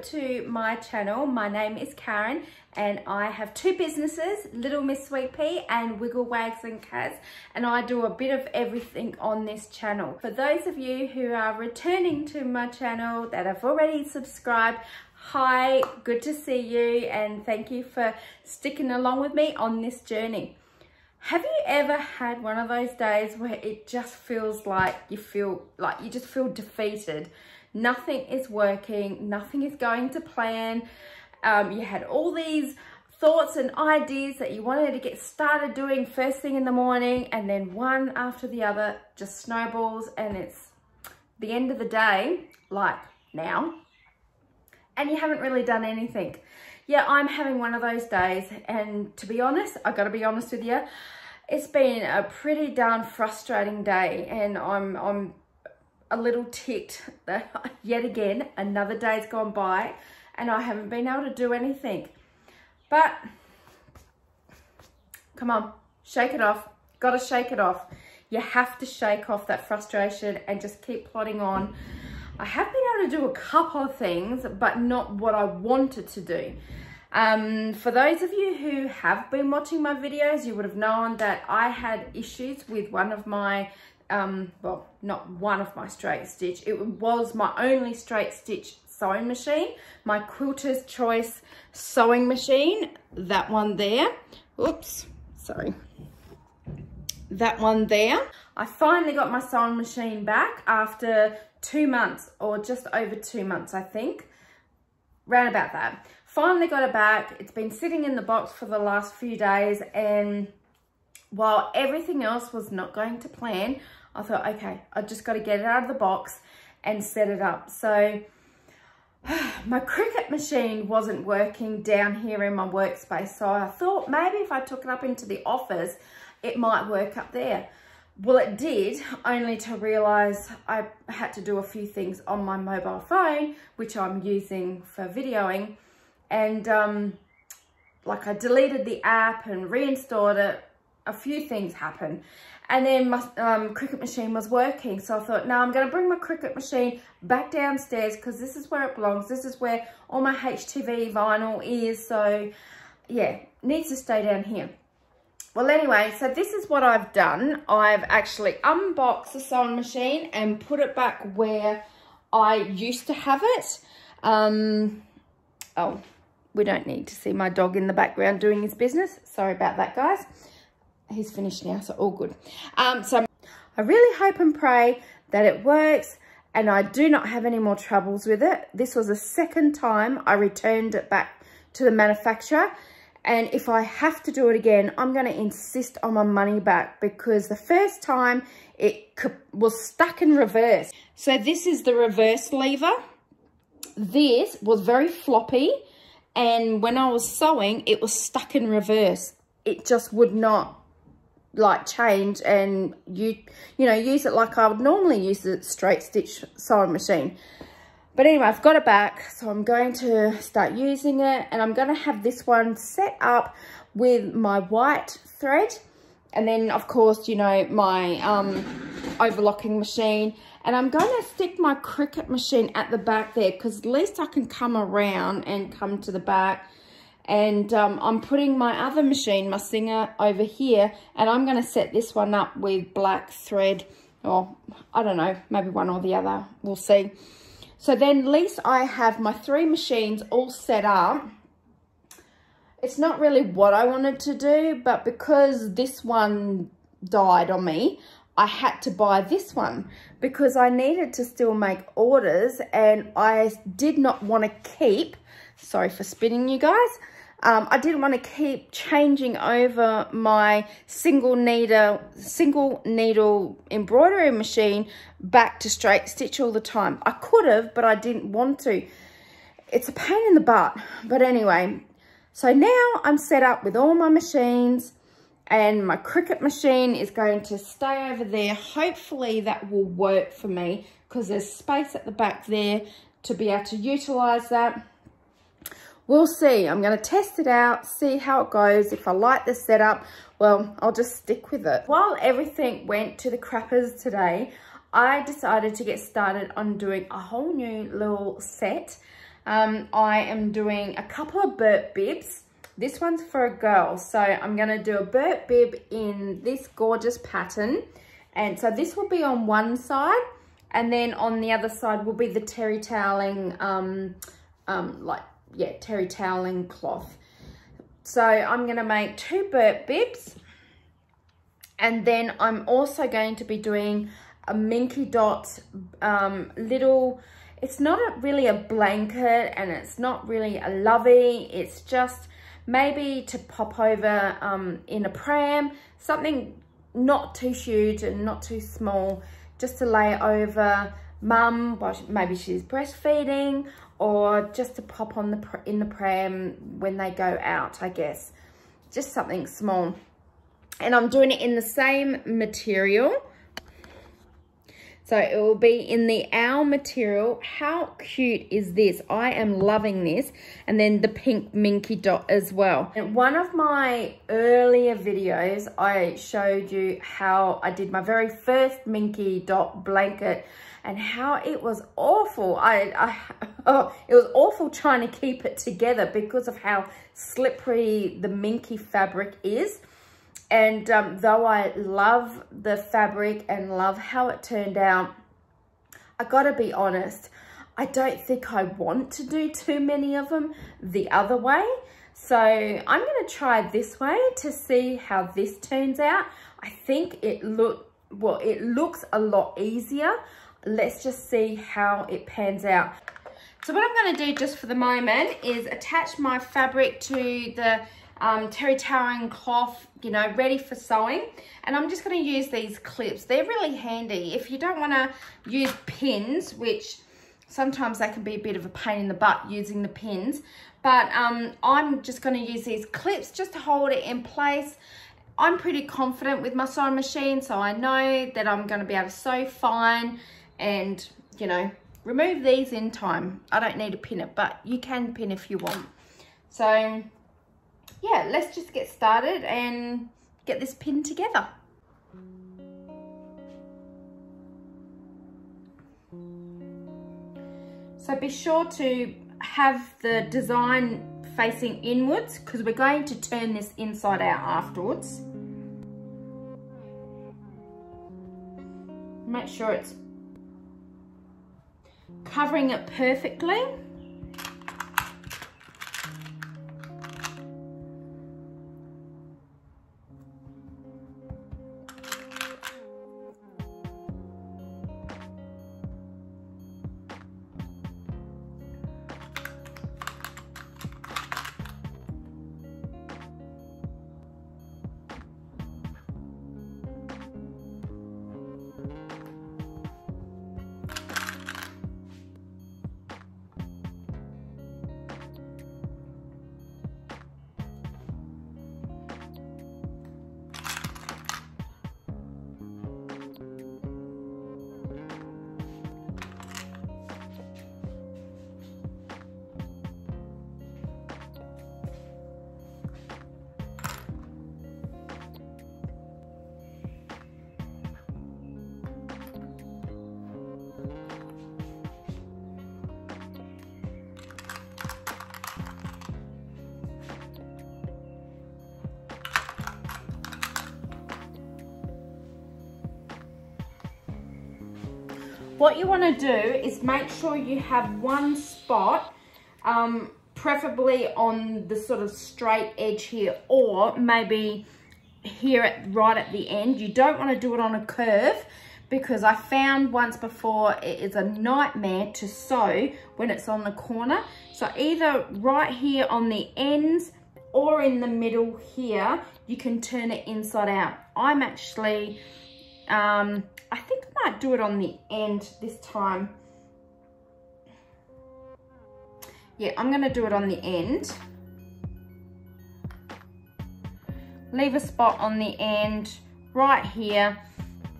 to my channel. My name is Karren and I have two businesses, Little Miss Sweet Pea and Wiggle Wags and Cats, and I do a bit of everything on this channel. For those of you who are returning to my channel that have already subscribed, hi, good to see you and thank you for sticking along with me on this journey. Have you ever had one of those days where it just feels like you just feel defeated? Nothing is working, nothing is going to plan. You had all these thoughts and ideas that you wanted to get started doing first thing in the morning, and then one after the other just snowballs and it's the end of the day, like now, and you haven't really done anything. Yeah, I'm having one of those days, and to be honest, I gotta be honest with you, it's been a pretty darn frustrating day, and I'm a little ticked that yet again another day's gone by and I haven't been able to do anything. But come on, shake it off. Gotta shake it off. You have to shake off that frustration and just keep plodding on. I have been able to do a couple of things, but not what I wanted to do. For those of you who have been watching my videos, you would have known that I had issues with one of my well, not one of my straight stitch, it was my only straight stitch sewing machine, my Quilter's Choice sewing machine, that one there. Oops, sorry, that one there. I finally got my sewing machine back after 2 months, or just over 2 months, I think, round about that. Finally got it back. It's been sitting in the box for the last few days, and while everything else was not going to plan, I thought, okay, I just got to get it out of the box and set it up. So my Cricut machine wasn't working down here in my workspace. So I thought maybe if I took it up into the office, it might work up there. Well, it did, only to realize I had to do a few things on my mobile phone, which I'm using for videoing. And like I deleted the app and reinstalled it. A few things happened, and then my Cricut machine was working. So I thought, no, I'm going to bring my Cricut machine back downstairs because this is where it belongs. This is where all my HTV vinyl is. So yeah, needs to stay down here. Well, anyway, so this is what I've done. I've actually unboxed the sewing machine and put it back where I used to have it. Oh, we don't need to see my dog in the background doing his business. Sorry about that, guys. He's finished now, so all good. So I really hope and pray that it works and I do not have any more troubles with it. This was the second time I returned it back to the manufacturer. And if I have to do it again, I'm going to insist on my money back, because the first time it was stuck in reverse. So this is the reverse lever. This was very floppy, and when I was sewing, it was stuck in reverse. It just would not like change and you know, use it like I would normally use the straight stitch sewing machine. But anyway, I've got it back, so I'm going to start using it, and I'm going to have this one set up with my white thread, and then of course, you know, my overlocking machine, and I'm going to stick my Cricut machine at the back there because at least I can come around and come to the back. And I'm putting my other machine, my Singer, over here, and I'm going to set this one up with black thread, or I don't know, maybe one or the other, we'll see. So then at least I have my 3 machines all set up. It's not really what I wanted to do, but because this one died on me, I had to buy this one because I needed to still make orders, and I did not want to keep, sorry for spinning you guys, I didn't want to keep changing over my single needle embroidery machine back to straight stitch all the time. I could have, but I didn't want to. It's a pain in the butt. But anyway, so now I'm set up with all my machines, and my Cricut machine is going to stay over there. Hopefully that will work for me because there's space at the back there to be able to utilize that. We'll see. I'm going to test it out, see how it goes. If I like the setup, well, I'll just stick with it. While everything went to the crappers today, I decided to get started on doing a whole new little set I am doing a couple of burp bibs. This one's for a girl, so I'm going to do a burp bib in this gorgeous pattern. And so this will be on one side, and then on the other side will be the terry toweling, terry toweling cloth. So I'm going to make 2 burp bibs, and then I'm also going to be doing a Minky Dot little, it's not really a blanket and it's not really a lovey, it's just maybe to pop over in a pram, something not too huge and not too small, just to lay over mum while maybe she's breastfeeding, or just to pop on in the pram when they go out, I guess. Just something small. And I'm doing it in the same material. So it will be in the owl material. How cute is this? I am loving this. And then the pink Minky Dot as well. In one of my earlier videos, I showed you how I did my very first Minky Dot blanket and how it was awful. It was awful trying to keep it together because of how slippery the Minky fabric is. And though I love the fabric and love how it turned out, I gotta be honest, I don't think I want to do too many of them the other way. So I'm gonna try this way to see how this turns out. I think it looks a lot easier. Let's just see how it pans out. So what I'm gonna do just for the moment is attach my fabric to the terry toweling cloth, you know, ready for sewing. And I'm just going to use these clips. They're really handy if you don't want to use pins, which sometimes they can be a bit of a pain in the butt using the pins. But I'm just going to use these clips just to hold it in place. I'm pretty confident with my sewing machine, so I know that I'm going to be able to sew fine and, you know, remove these in time. I don't need to pin it, but you can pin if you want. So yeah, let's just get started and get this pinned together. So be sure to have the design facing inwards because we're going to turn this inside out afterwards. Make sure it's covering it perfectly. What you want to do is make sure you have one spot, preferably on the sort of straight edge here, or maybe here right at the end. You don't want to do it on a curve because I found once before it is a nightmare to sew when it's on the corner. So either right here on the ends or in the middle here, you can turn it inside out. I'm actually, I think I might do it on the end this time. Yeah, I'm going to do it on the end. Leave a spot on the end right here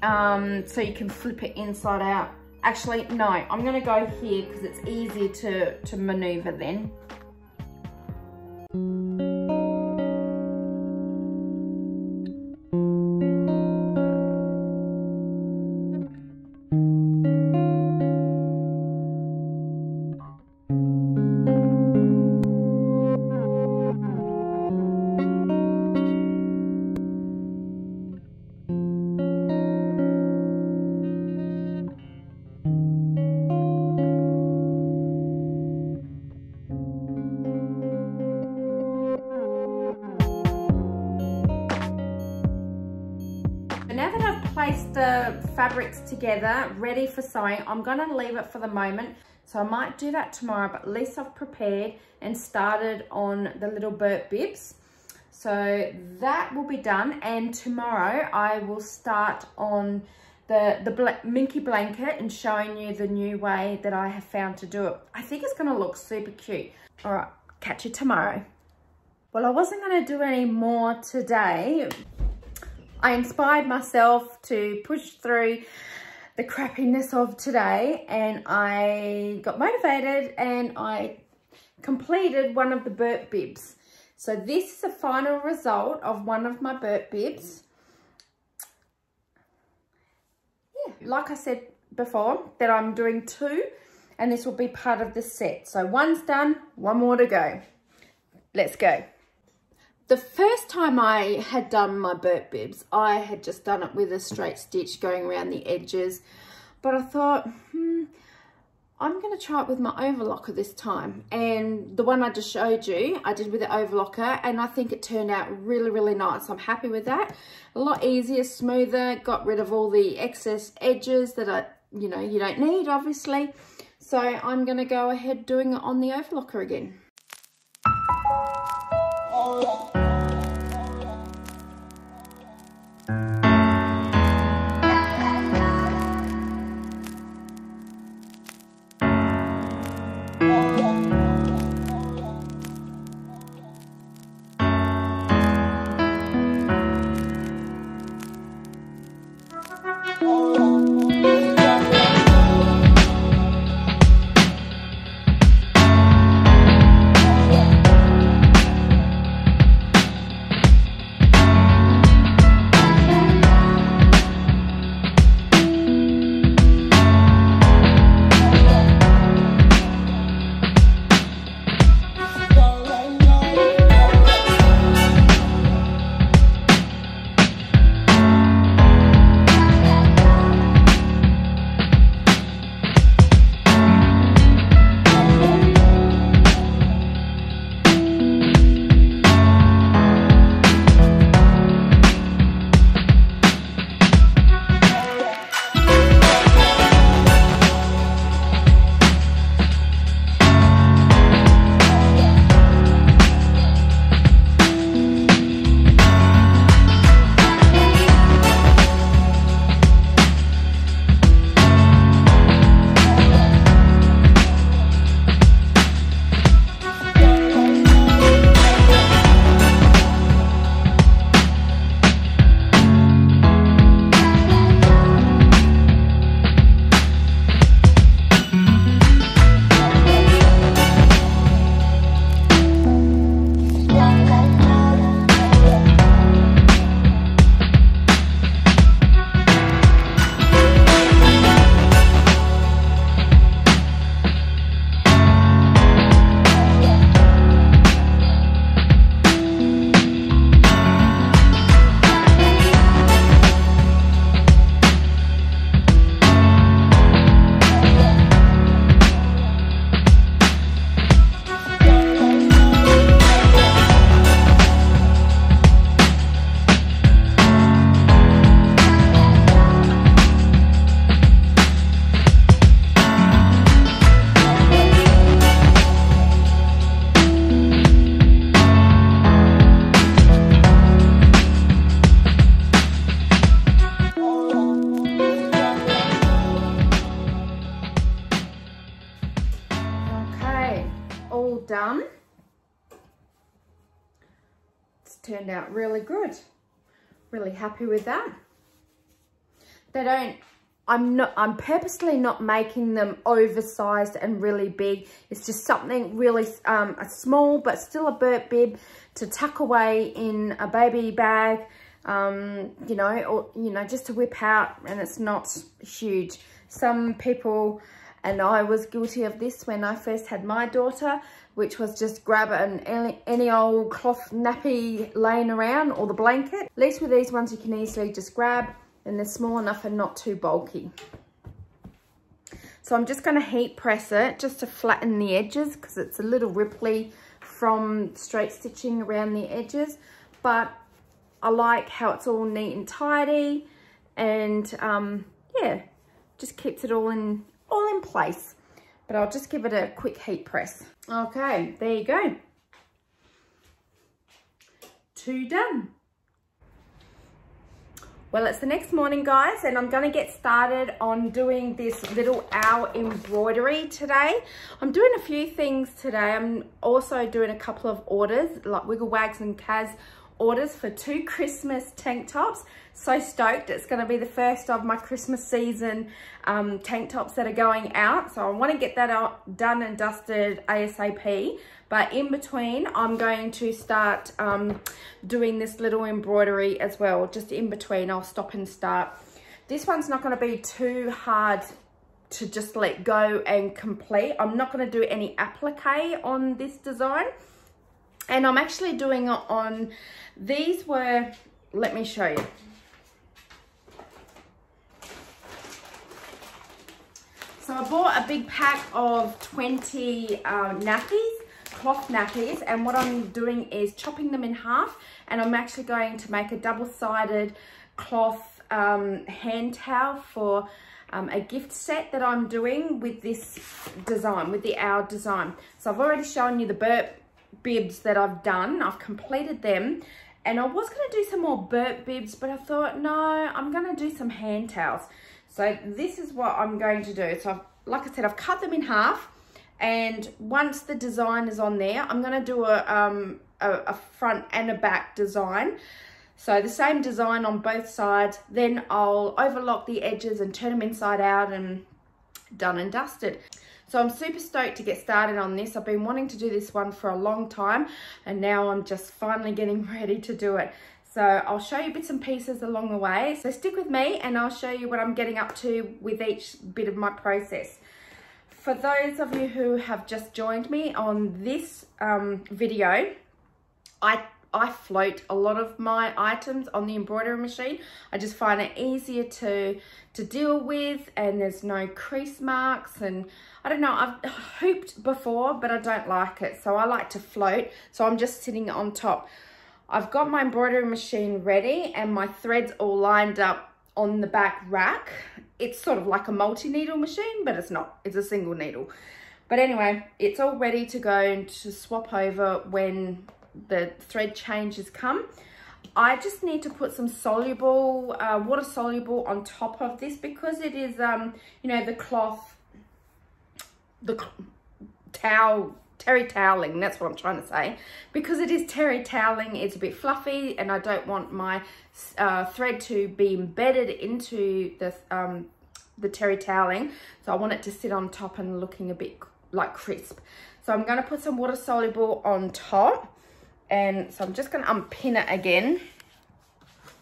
so you can flip it inside out. Actually, no, I'm going to go here because it's easier to maneuver then. now that I've placed the fabrics together, ready for sewing, I'm gonna leave it for the moment. So I might do that tomorrow, but at least I've prepared and started on the little Burt bibs. So that will be done, and tomorrow I will start on the Minky blanket and showing you the new way that I have found to do it. I think it's gonna look super cute. All right, catch you tomorrow. Well, I wasn't gonna do any more today. I inspired myself to push through the crappiness of today, and I got motivated and I completed one of the Burt bibs. So this is the final result of one of my Burt bibs. Yeah, like I said before, that I'm doing 2, and this will be part of the set. So one's done, one more to go. Let's go. The first time I had done my Burt bibs, I had just done it with a straight stitch going around the edges. But I thought, I'm going to try it with my overlocker this time. And the one I just showed you, I did with the overlocker, and I think it turned out really, really nice. I'm happy with that. A lot easier, smoother, got rid of all the excess edges that you don't need, obviously. So I'm going to go ahead doing it on the overlocker again. Done. It's turned out really good. Really happy with that. I'm purposely not making them oversized and really big. It's just something really a small but still a Burt bib to tuck away in a baby bag, just to whip out, and it's not huge. Some people, and I was guilty of this when I first had my daughter, which was just grab any old cloth nappy laying around, or the blanket. At least with these ones you can easily just grab, and they're small enough and not too bulky. So I'm just going to heat press it just to flatten the edges, because it's a little ripply from straight stitching around the edges. But I like how it's all neat and tidy. and yeah, just keeps it all in place. But I'll just give it a quick heat press. Okay, there you go. 2 done. Well, it's the next morning, guys, and I'm going to get started on doing this little owl embroidery today. I'm doing a few things today. I'm also doing a couple of orders, like LiQWYD and Kaz orders for 2 Christmas tank tops. So stoked. It's going to be the first of my Christmas season tank tops that are going out. So I want to get that out, done and dusted ASAP. But in between, I'm going to start doing this little embroidery as well. Just in between, I'll stop and start. This one's not going to be too hard to just let go and complete. I'm not going to do any applique on this design. And I'm actually doing it on, these were, let me show you. So I bought a big pack of 20 nappies, cloth nappies, and what I'm doing is chopping them in half, and I'm actually going to make a double-sided cloth hand towel for a gift set that I'm doing with this design, with the owl design. So I've already shown you the burp bibs that I've done. I've completed them, and I was going to do some more burp bibs, but I thought, no, I'm going to do some hand towels. So this is what I'm going to do. So like I said, I've cut them in half, and once the design is on there, I'm going to do a front and a back design. So the same design on both sides, then I'll overlock the edges and turn them inside out, and done and dusted. So I'm super stoked to get started on this. I've been wanting to do this one for a long time, and now I'm just finally getting ready to do it. So I'll show you bits and pieces along the way. So stick with me and I'll show you what I'm getting up to with each bit of my process. For those of you who have just joined me on this video, I float a lot of my items on the embroidery machine. I just find it easier to deal with, and there's no crease marks, and I don't know, I've hooped before, but I don't like it. So I like to float. So I'm just sitting on top. I've got my embroidery machine ready and my threads all lined up on the back rack. It's sort of like a multi-needle machine, but it's not. It's a single needle. But anyway, it's all ready to go and to swap over when the thread changes come. I just need to put some soluble, water soluble on top of this, because it is, you know, the cloth, the towel, terry toweling, that's what I'm trying to say. Because it is terry toweling, it's a bit fluffy, and I don't want my thread to be embedded into the terry toweling. So I want it to sit on top and looking a bit like crisp. So I'm going to put some water soluble on top. And so I'm just going to unpin it again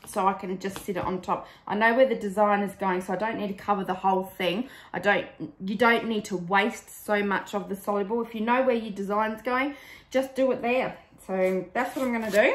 so I can just sit it on top. I know where the design is going, so I don't need to cover the whole thing. You don't need to waste so much of the soluble. If you know where your design's going, just do it there. So that's what I'm going to do.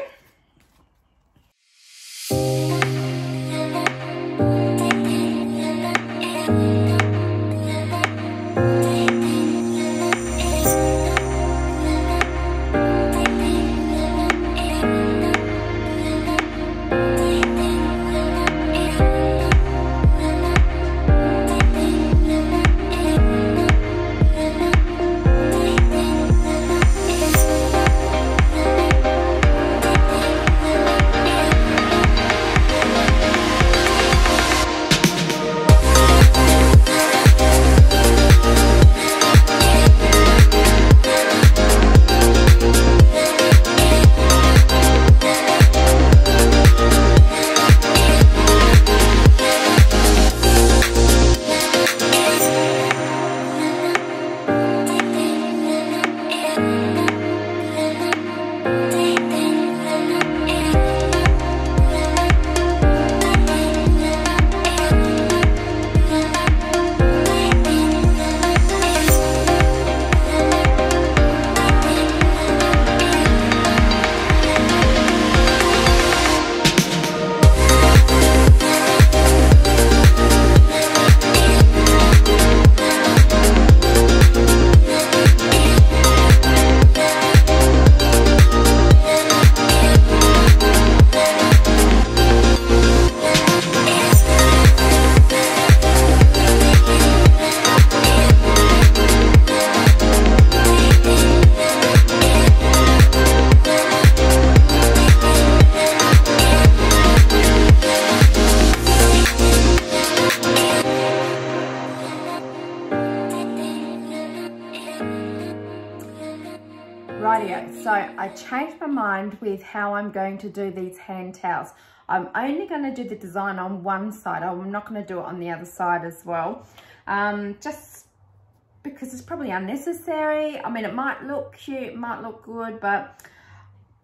I changed my mind with how I'm going to do these hand towels. I'm only going to do the design on one side. I'm not going to do it on the other side as well. Just because it's probably unnecessary. I mean, it might look cute, it might look good, but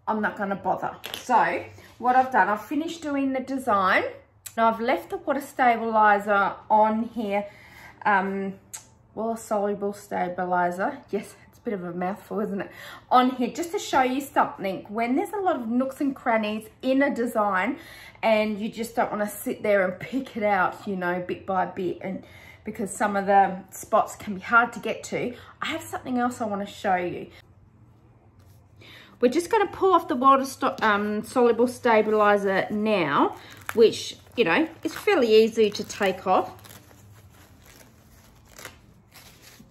I'm not going to bother. So what I've done, I've finished doing the design. Now I've left the water stabilizer on here. Well, soluble stabilizer. Yes, it's a bit of a mouthful, isn't it? On here, just to show you something. When there's a lot of nooks and crannies in a design and you just don't want to sit there and pick it out, you know, bit by bit, and because some of the spots can be hard to get to, I have something else I want to show you. We're just going to pull off the water soluble stabilizer now, which, you know, is fairly easy to take off.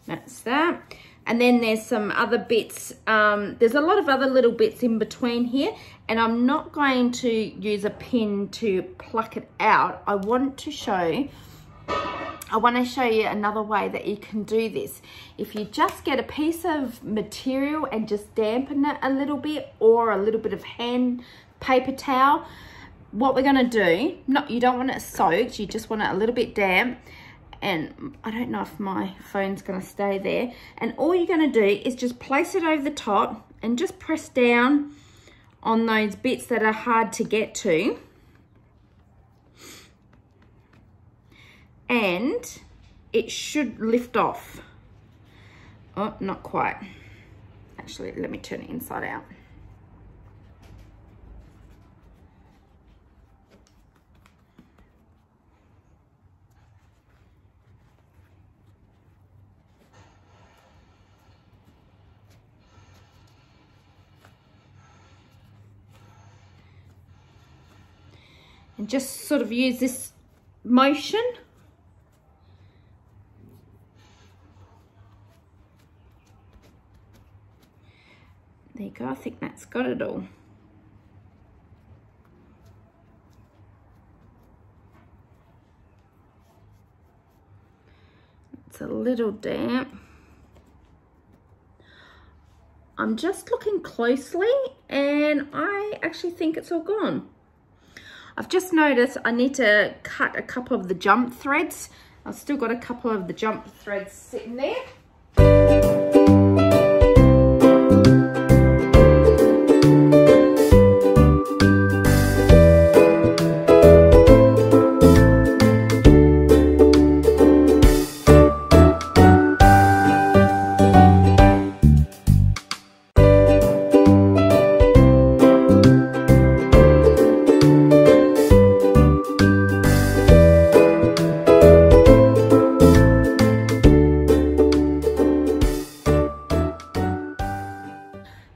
That's that. And then there's some other bits. There's a lot of other little bits in between here, and I'm not going to use a pin to pluck it out. I want to show you another way that you can do this. If you just get a piece of material and just dampen it a little bit, or a little bit of hand paper towel, what we're going to do, you don't want it soaked, you just want it a little bit damp. And I don't know if my phone's going to stay there. And all you're going to do is just place it over the top and just press down on those bits that are hard to get to. And it should lift off. Oh, not quite. Actually, let me turn it inside out. And just sort of use this motion. There you go, I think that's got it all. It's a little damp. I'm just looking closely and I actually think it's all gone. I've just noticed I need to cut a couple of the jump threads. I've still got a couple of the jump threads sitting there.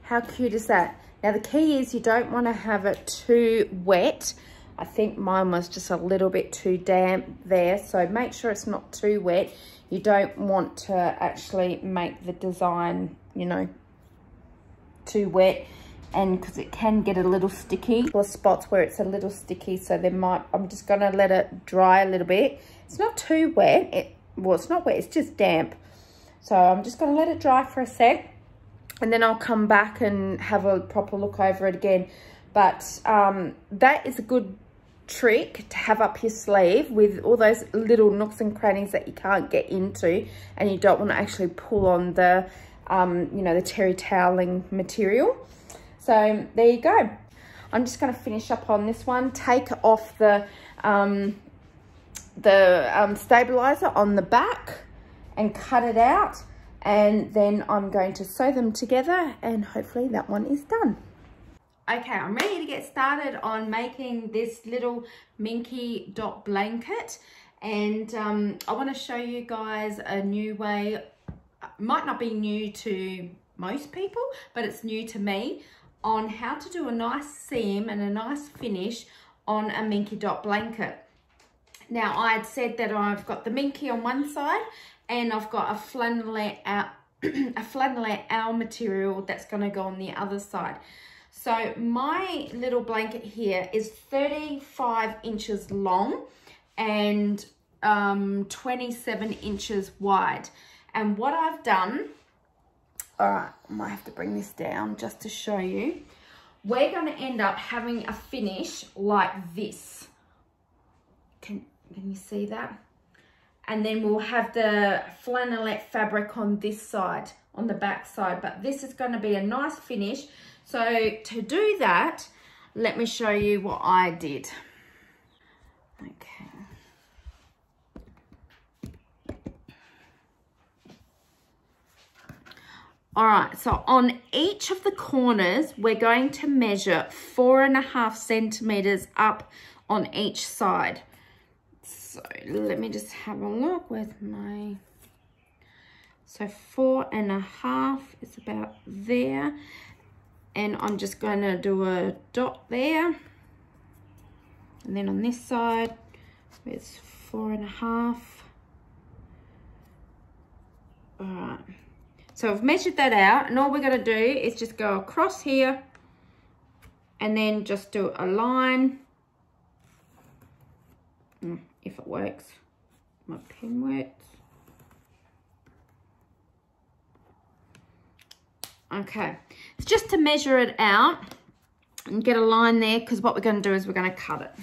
How cute is that? Now the key is you don't want to have it too wet. I think mine was just a little bit too damp there, so make sure it's not too wet. You don't want to actually make the design, you know, too wet, and because it can get a little sticky. There are spots where it's a little sticky, so I'm just going to let it dry a little bit. It's not too wet. Well, it's not wet, it's just damp. So I'm just going to let it dry for a sec. And then I'll come back and have a proper look over it again. But that is a good trick to have up your sleeve with all those little nooks and crannies that you can't get into, and you don't want to actually pull on the, you know, the terry toweling material. So there you go. I'm just going to finish up on this one. Take off the stabilizer on the back and cut it out. And then I'm going to sew them together and hopefully that one is done. Okay, I'm ready to get started on making this little Minky Dot blanket. And I want to show you guys a new way. Might not be new to most people, but it's new to me, on how to do a nice seam and a nice finish on a Minky Dot blanket. Now, I had said that I've got the Minky on one side, and I've got a flannelette owl material that's going to go on the other side. So my little blanket here is 35 inches long and 27 inches wide. And what I've done, All right, I might have to bring this down just to show you. We're going to end up having a finish like this. Can you see that? And then we'll have the flannelette fabric on this side, on the back side, but this is going to be a nice finish. So to do that, let me show you what I did. Okay. All right, so on each of the corners, we're going to measure 4.5 centimeters up on each side. So let me just have a look with my, so 4.5 is about there. And I'm just going to do a dot there. And then on this side, it's 4.5. All right. So I've measured that out, and all we're going to do is just go across here and then just do a line. If it works, my pen works. Okay, it's just to measure it out and get a line there, because what we're going to do is we're going to cut it.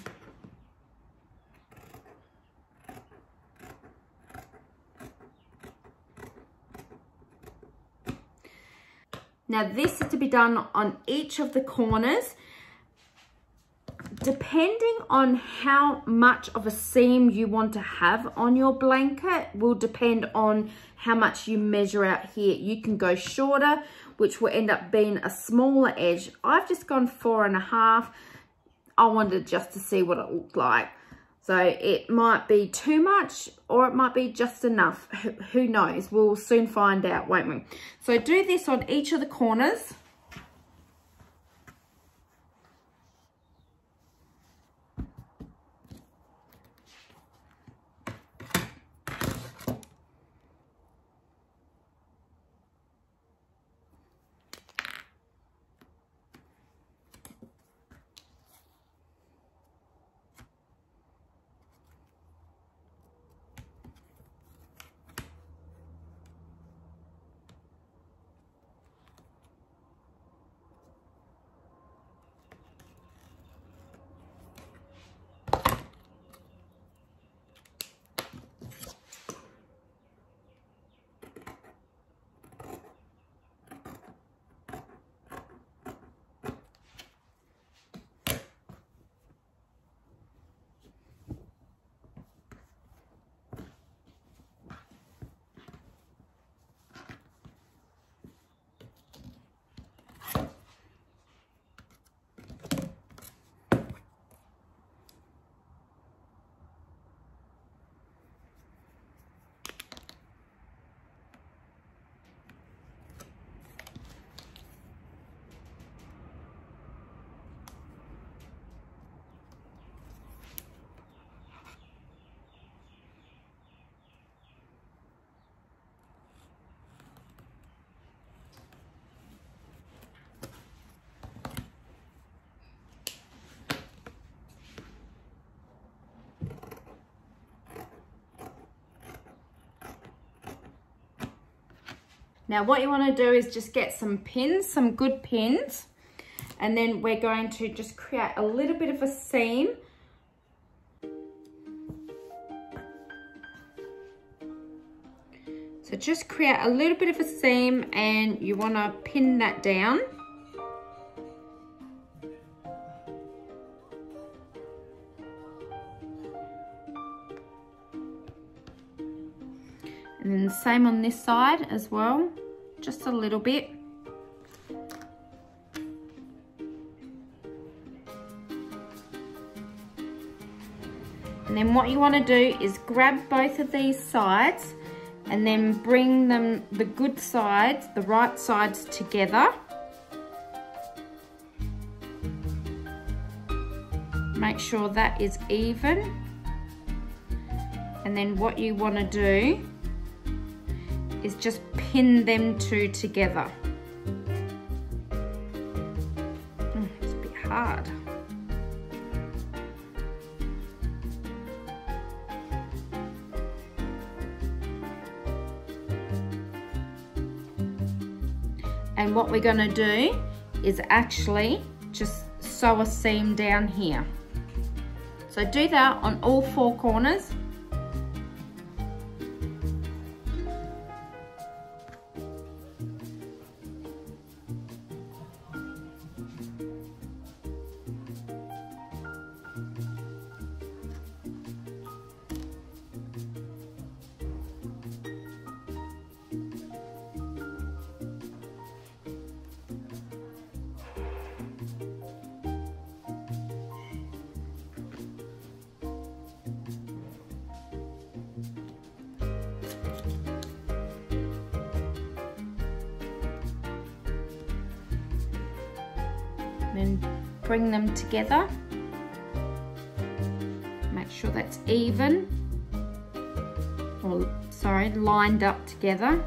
Now this is to be done on each of the corners. Depending on how much of a seam you want to have on your blanket will depend on how much you measure out here. You can go shorter, which will end up being a smaller edge. I've just gone 4.5. I wanted just to see what it looked like. So it might be too much or it might be just enough. Who knows? We'll soon find out, won't we? So do this on each of the corners. Now what you want to do is just get some pins, some good pins, and then we're going to just create a little bit of a seam. So just create a little bit of a seam and you want to pin that down. And then the same on this side as well, just a little bit. And then what you want to do is grab both of these sides and then bring them, the good sides, the right sides together. Make sure that is even. And then what you want to do is just pin them two together. It's a bit hard. And what we're going to do is actually just sew a seam down here. So do that on all 4 corners. Then bring them together. Make sure that's even, or sorry, lined up together.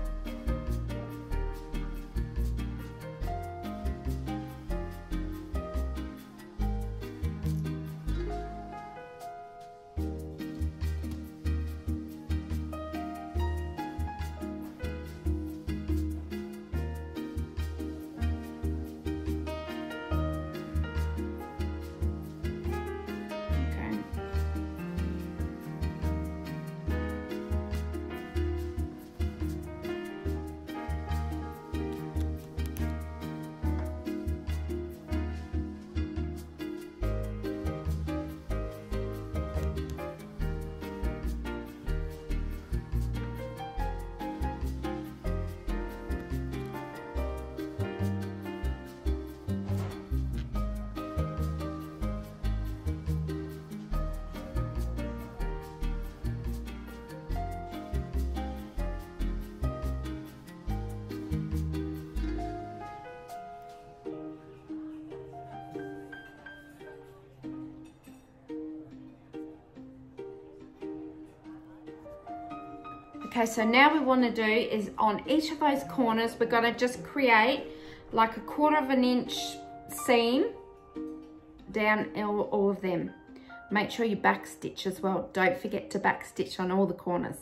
Okay, so now we want to do is on each of those corners, we're going to just create like a 1/4 inch seam down all of them. Make sure you back stitch as well. Don't forget to back stitch on all the corners.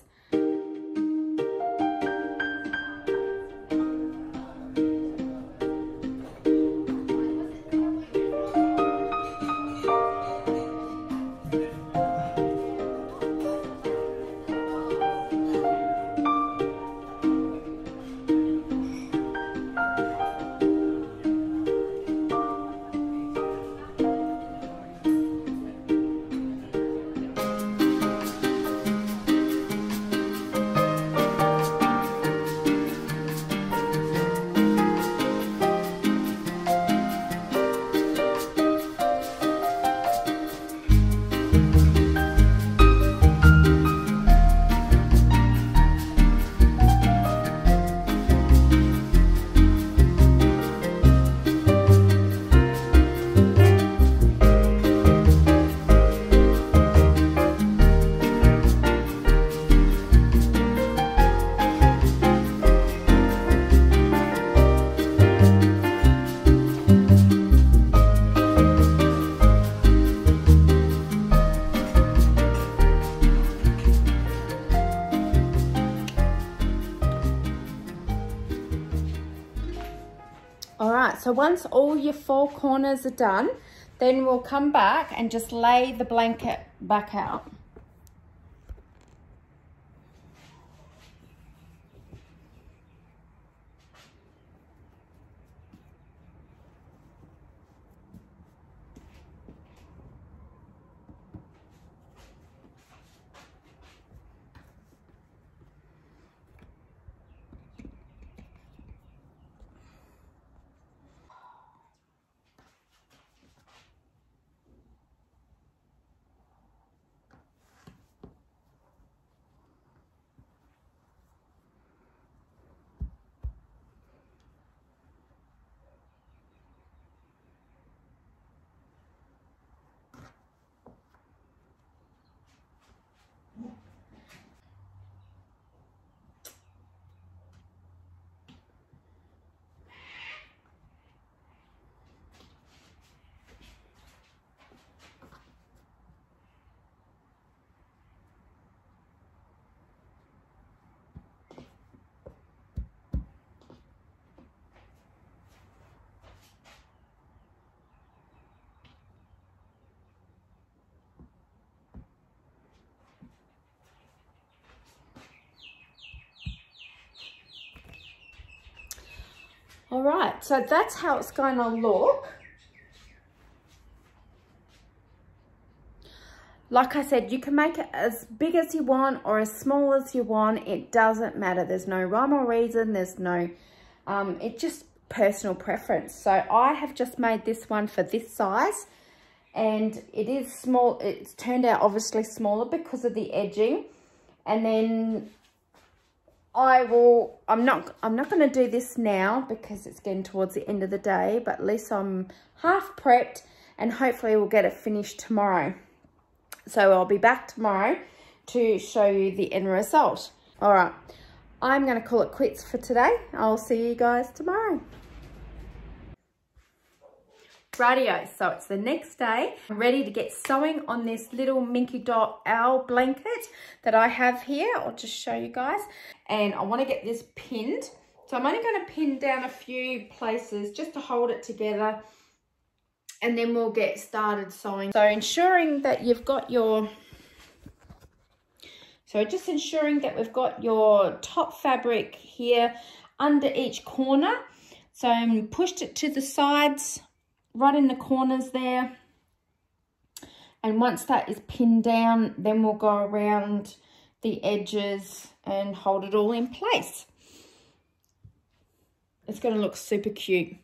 Alright, so once all your 4 corners are done, then we'll come back and just lay the blanket back out. All right, so that's how it's going to look. Like I said, you can make it as big as you want or as small as you want. It doesn't matter. There's no rhyme or reason. There's no, it's just personal preference. So I have just made this one for this size, and it is small. It's turned out obviously smaller because of the edging. And then I'm not going to do this now because it's getting towards the end of the day, but at least I'm half prepped, and hopefully we'll get it finished tomorrow. So I'll be back tomorrow to show you the end result. All right, I'm going to call it quits for today. I'll see you guys tomorrow. Rightio, so it's the next day. I'm ready to get sewing on this little Minky Dot Owl blanket that I have here. I'll just show you guys. And I want to get this pinned. So I'm only going to pin down a few places just to hold it together, and then we'll get started sewing. So ensuring that you've got your, just ensuring that we've got your top fabric here under each corner. So I'm pushed it to the sides, right in the corners there. And once that is pinned down, then we'll go around the edges and hold it all in place. It's going to look super cute.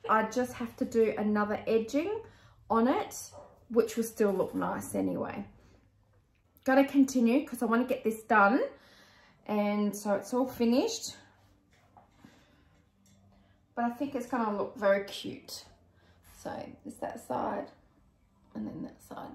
I just have to do another edging on it, which will still look nice anyway. Gotta continue because I want to get this done, and so it's all finished, but I think it's gonna look very cute. So there's that side and then that side.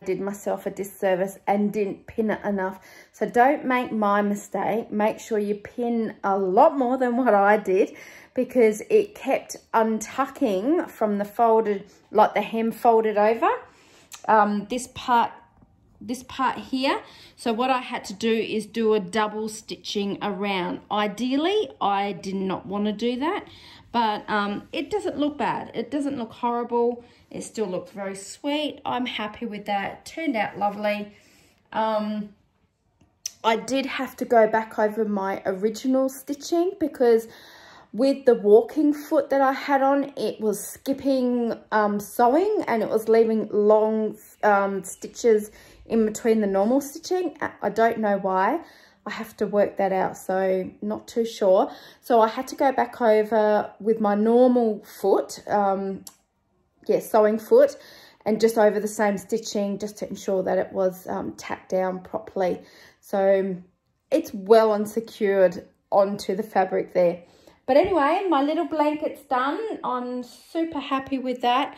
did myself a disservice and didn't pin it enough. So don't make my mistake. Make sure you pin a lot more than what I did, because it kept untucking from the folded, like the hem folded over, this part here. So what I had to do is do a double stitching around. Ideally, I did not want to do that, but it doesn't look bad. It doesn't look horrible. It still looks very sweet. I'm happy with that. It turned out lovely. I did have to go back over my original stitching, because with the walking foot that I had on, it was skipping sewing, and it was leaving long stitches in between the normal stitching. I don't know why. I have to work that out, so not too sure. So I had to go back over with my normal foot, sewing foot, and just over the same stitching, just to ensure that it was tacked down properly. So it's well and secured onto the fabric there. But anyway, my little blanket's done. I'm super happy with that.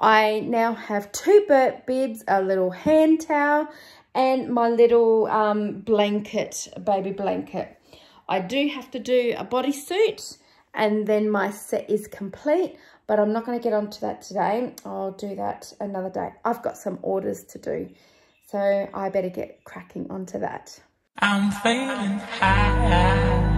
I now have 2 Burt bibs, a little hand towel, and my little blanket, baby blanket. I do have to do a bodysuit, and then my set is complete, but I'm not going to get onto that today. I'll do that another day. I've got some orders to do, so I better get cracking onto that. I'm feeling high.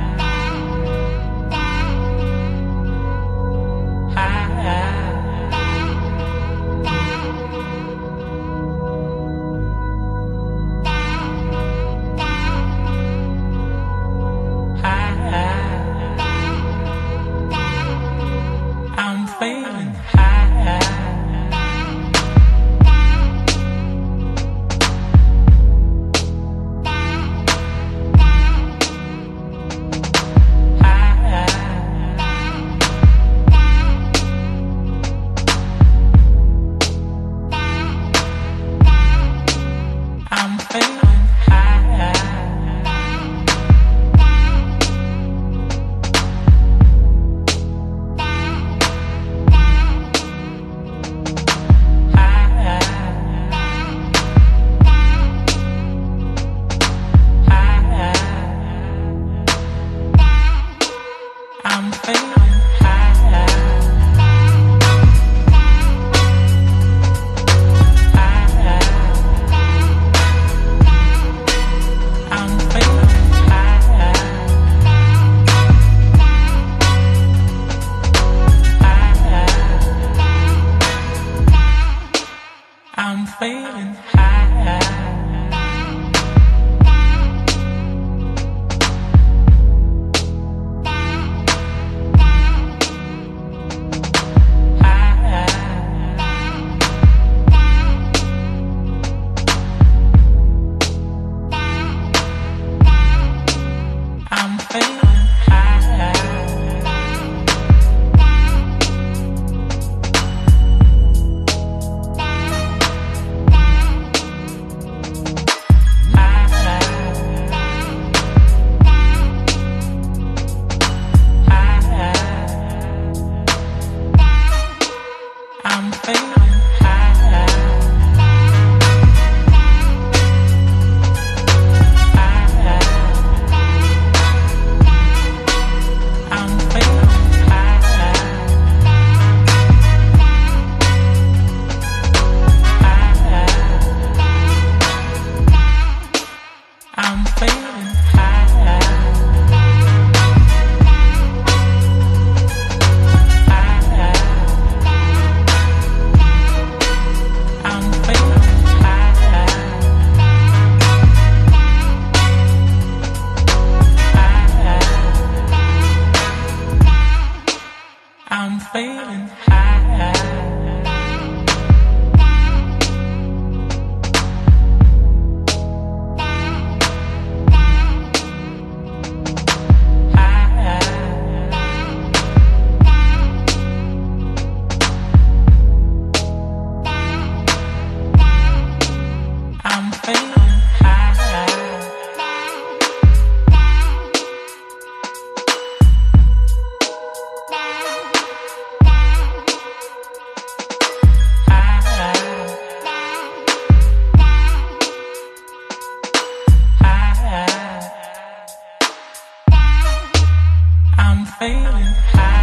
feeling high.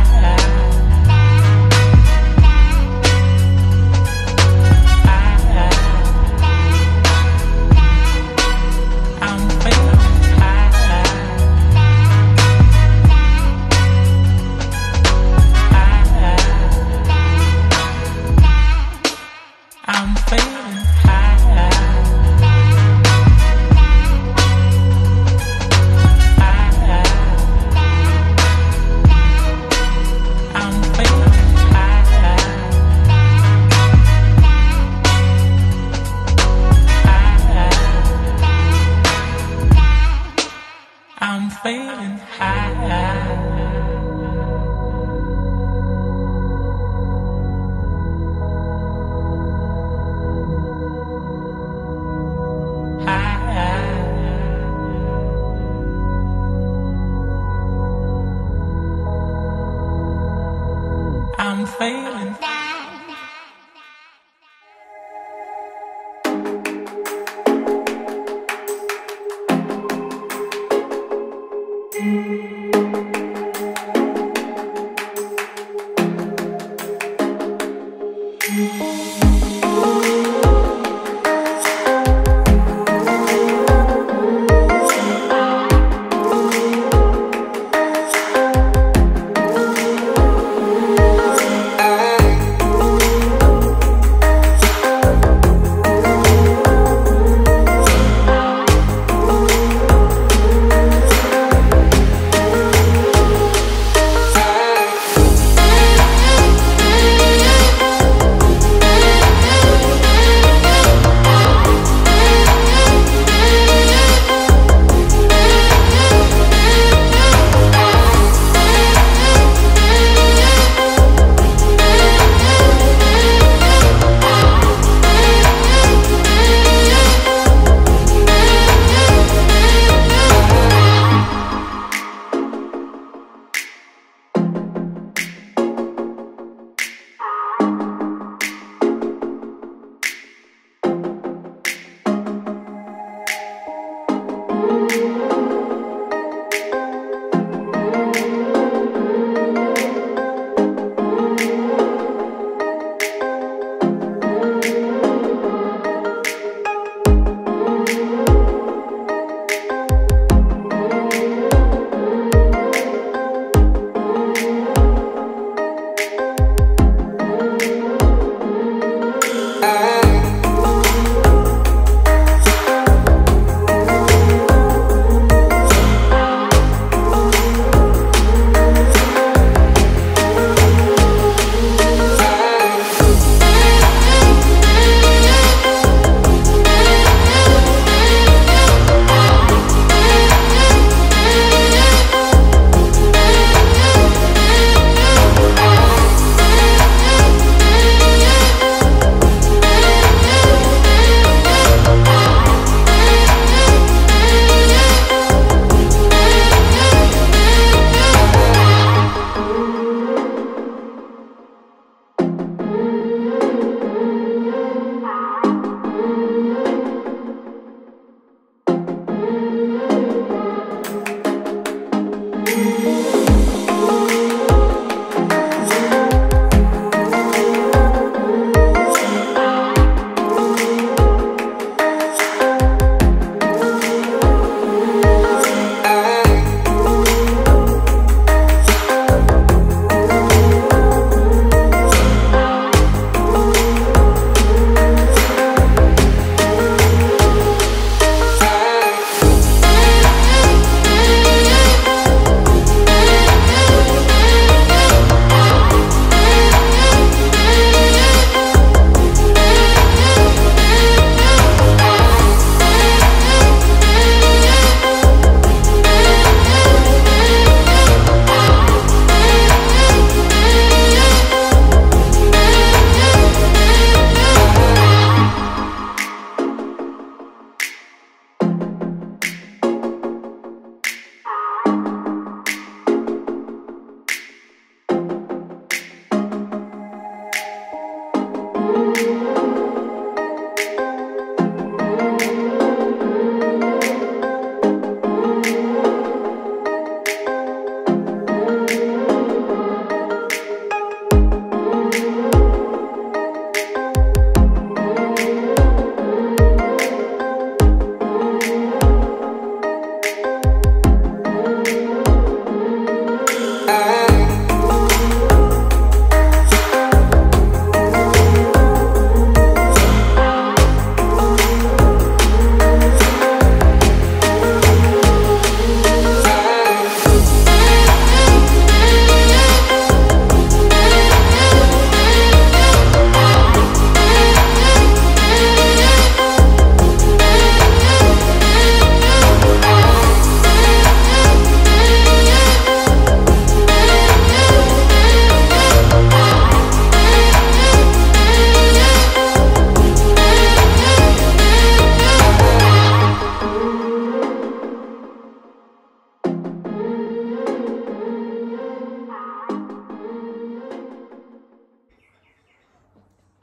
I'm feeling I'm feeling high. I'm feeling high. I'm feeling high. I'm feeling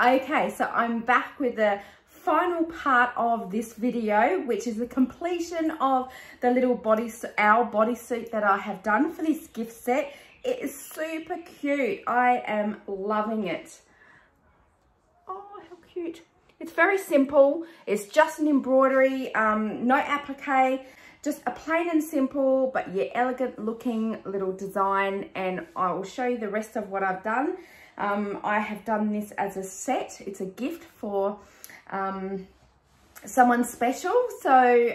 Okay, so I'm back with the final part of this video, which is the completion of the little owl bodysuit that I have done for this gift set. It is super cute. I am loving it. Oh, how cute. It's very simple. It's just an embroidery, no applique, just a plain and simple, but yeah, elegant looking little design. And I will show you the rest of what I've done. I have done this as a set. It's a gift for someone special, so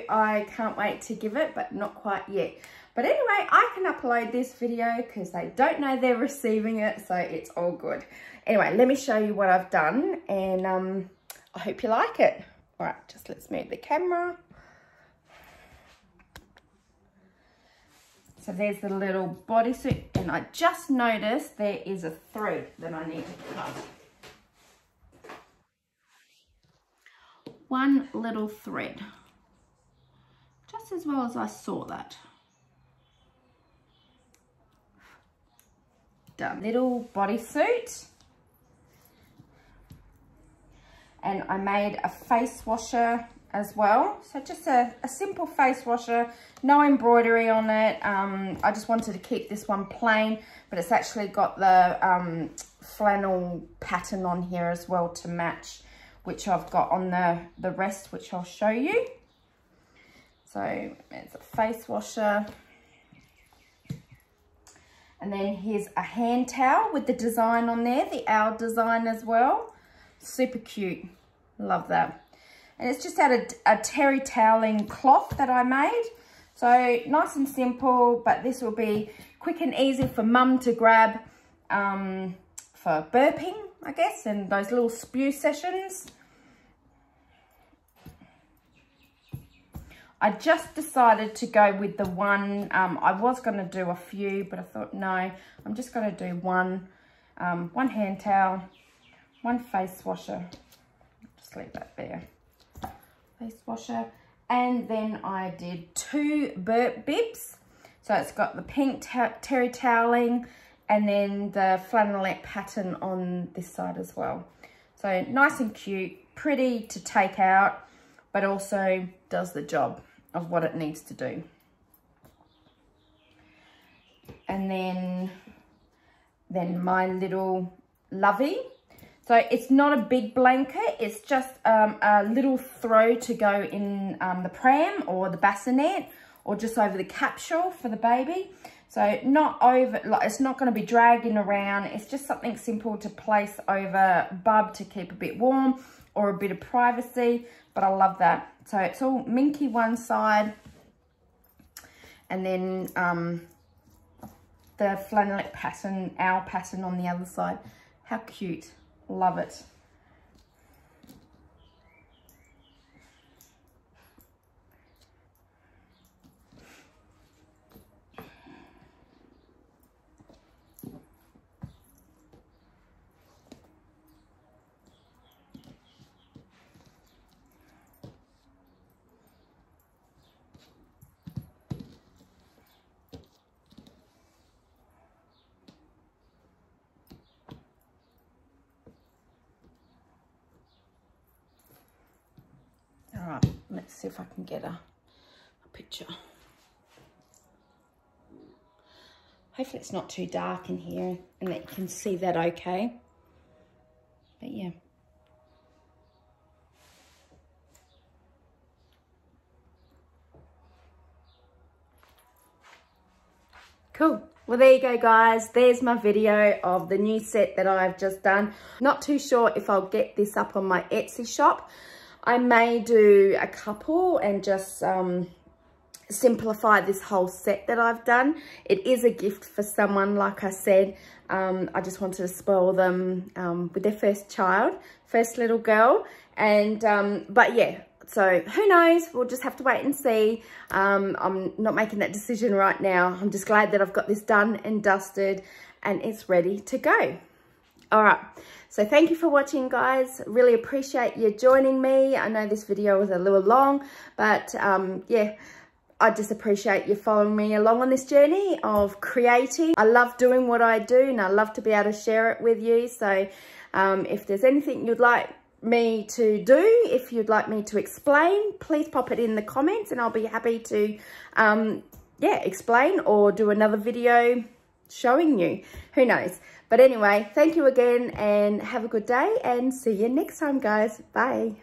I can't wait to give it, but not quite yet. But anyway, I can upload this video because they don't know they're receiving it, so it's all good. Anyway, let me show you what I've done, and I hope you like it. All right, just let's move the camera. So there's the little bodysuit, and I just noticed there is a thread that I need to cut. One little thread, just as well as I saw that. Done. Little bodysuit, and I made a face washer as well. So just a simple face washer, no embroidery on it. I just wanted to keep this one plain, but it's actually got the flannel pattern on here as well to match, which I've got on the rest, which I'll show you. So it's a face washer. And then here's a hand towel with the design on there, the owl design as well. Super cute, love that. And it's just out of a terry toweling cloth that I made. So nice and simple, but this will be quick and easy for mum to grab for burping, I guess, and those little spew sessions. I just decided to go with the one, I was going to do a few, but I thought, no, I'm just going to do one hand towel, one face washer. Just leave that there. Face washer. And then I did 2 burp bibs. So it's got the pink terry toweling and then the flannelette pattern on this side as well. So nice and cute, pretty to take out, but also does the job of what it needs to do. And then my little lovey. So it's not a big blanket, it's just a little throw to go in the pram or the bassinet or just over the capsule for the baby. So not over, like it's not going to be dragging around, it's just something simple to place over bub to keep a bit warm or a bit of privacy, but I love that. So it's all minky one side, and then the flannelette pattern, owl pattern on the other side. How cute, love it. Alright, let's see if I can get a picture. Hopefully it's not too dark in here and that you can see that okay. But yeah. Cool. Well, there you go, guys. There's my video of the new set that I've just done. Not too sure if I'll get this up on my Etsy shop. I may do a couple and just simplify this whole set that I've done. It is a gift for someone, like I said. I just wanted to spoil them with their first child, first little girl. And but yeah, so who knows? We'll just have to wait and see. I'm not making that decision right now. I'm just glad that I've got this done and dusted and it's ready to go. All right, so thank you for watching, guys. Really appreciate you joining me. I know this video was a little long, but yeah, I just appreciate you following me along on this journey of creating. I love doing what I do and I love to be able to share it with you. So If there's anything you'd like me to do, if you'd like me to explain, please pop it in the comments and I'll be happy to yeah, explain or do another video showing you. Who knows? But anyway, thank you again and have a good day and see you next time, guys. Bye.